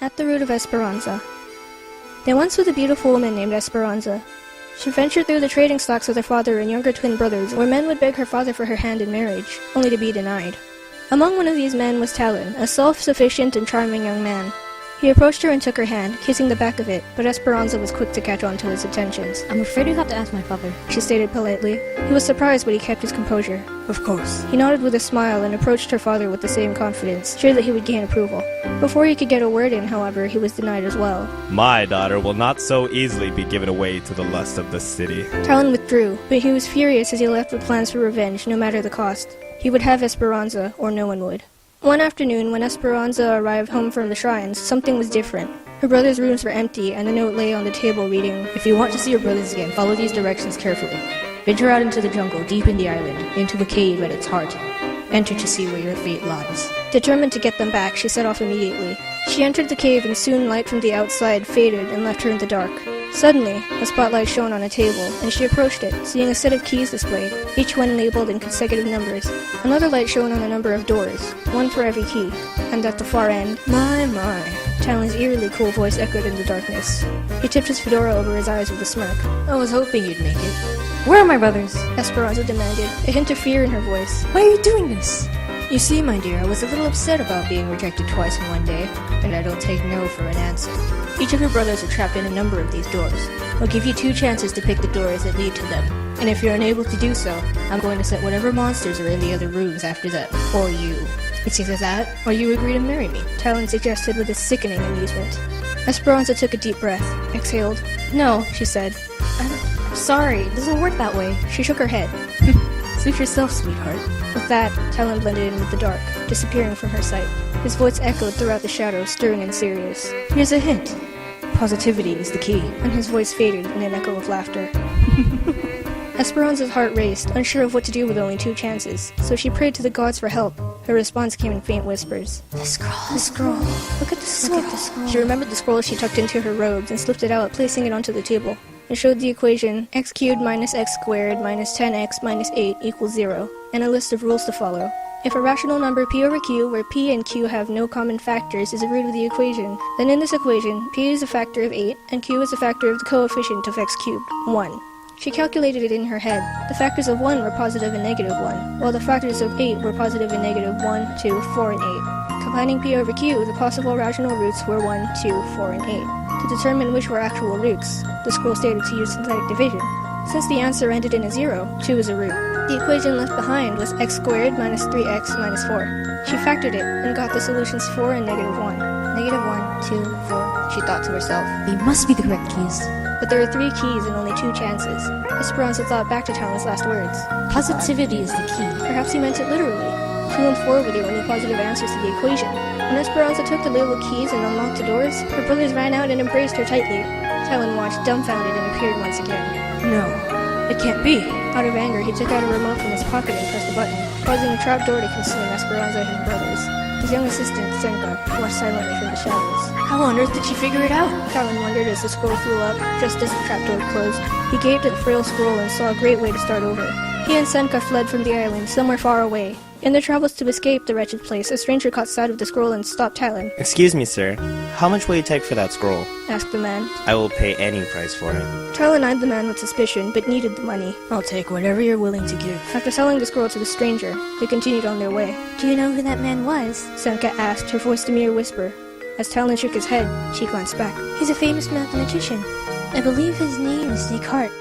At the root of Esperanza. There once was a beautiful woman named Esperanza. She ventured through the trading stocks with her father and younger twin brothers, where men would beg her father for her hand in marriage, only to be denied. Among one of these men was Talon, a self-sufficient and charming young man. He approached her and took her hand, kissing the back of it, but Esperanza was quick to catch on to his attentions. I'm afraid you have to ask my father, she stated politely. He was surprised, but he kept his composure. Of course. He nodded with a smile and approached her father with the same confidence, sure that he would gain approval. Before he could get a word in, however, he was denied as well. My daughter will not so easily be given away to the lust of the city. Talon withdrew, but he was furious as he left with plans for revenge, no matter the cost. He would have Esperanza, or no one would. One afternoon, when Esperanza arrived home from the shrines, something was different. Her brother's rooms were empty, and a note lay on the table reading, If you want to see your brothers again, follow these directions carefully. Venture out into the jungle, deep in the island, into the cave at its heart. Enter to see where your fate lies. Determined to get them back, she set off immediately. She entered the cave, and soon light from the outside faded and left her in the dark. Suddenly, a spotlight shone on a table, and she approached it, seeing a set of keys displayed, each one labeled in consecutive numbers. Another light shone on a number of doors, one for every key, and at the far end, My. Talon's eerily cool voice echoed in the darkness. He tipped his fedora over his eyes with a smirk. I was hoping you'd make it. Where are my brothers? Esperanza demanded, a hint of fear in her voice. Why are you doing this? You see, my dear, I was a little upset about being rejected twice in one day, and I don't take no for an answer. Each of your brothers are trapped in a number of these doors. I'll give you 2 chances to pick the doors that lead to them, and if you're unable to do so, I'm going to set whatever monsters are in the other rooms after that, or you. It's either that, or you agree to marry me, Talon suggested with a sickening amusement. Esperanza took a deep breath, exhaled. No, she said. I'm sorry, it doesn't work that way. She shook her head. Suit yourself, sweetheart. With that, Talon blended in with the dark, disappearing from her sight. His voice echoed throughout the shadows, stern and serious. Here's a hint. Positivity is the key. And his voice faded in an echo of laughter. Esperanza's heart raced, unsure of what to do with only 2 chances, so she prayed to the gods for help. Her response came in faint whispers. The scroll. The scroll. Look at the scroll. She remembered the scroll she tucked into her robes and slipped it out, placing it onto the table. It showed the equation x cubed minus x squared minus 10x minus 8 equals 0, and a list of rules to follow. If a rational number p over q, where p and q have no common factors, is a root of the equation, then in this equation, p is a factor of 8, and q is a factor of the coefficient of x cubed, 1. She calculated it in her head. The factors of 1 were positive and negative 1, while the factors of 8 were positive and negative 1, 2, 4, and 8. Combining p over q, the possible rational roots were 1, 2, 4, and 8. To determine which were actual roots, the scroll stated to use synthetic division. Since the answer ended in a 0, 2 is a root. The equation left behind was x squared minus 3x minus 4. She factored it and got the solutions 4 and negative 1. Negative 1, 2, 4, she thought to herself. They must be the correct keys. But there are 3 keys and only 2 chances. Esperanza thought back to Talon's last words. Positivity is the key. Perhaps he meant it literally. 2 and 4 were the only positive answers to the equation. When Esperanza took the little keys and unlocked the doors, her brothers ran out and embraced her tightly. Talon watched dumbfounded and appeared once again. No, it can't be. Out of anger, he took out a remote from his pocket and pressed the button, causing a trapdoor to consume Esperanza and his brothers. His young assistant, Senka, watched silently from the shadows. How on earth did she figure it out? Talon wondered as the scroll flew up, just as the trapdoor closed. He gazed at the frail scroll and saw a great way to start over. He and Senka fled from the island, somewhere far away. In their travels to escape the wretched place, a stranger caught sight of the scroll and stopped Talon. Excuse me, sir. How much will you take for that scroll? Asked the man. I will pay any price for it. Talon eyed the man with suspicion, but needed the money. I'll take whatever you're willing to give. After selling the scroll to the stranger, they continued on their way. Do you know who that man was? Senka asked, her voice a mere whisper. As Talon shook his head, she glanced back. He's a famous mathematician. I believe his name is Descartes.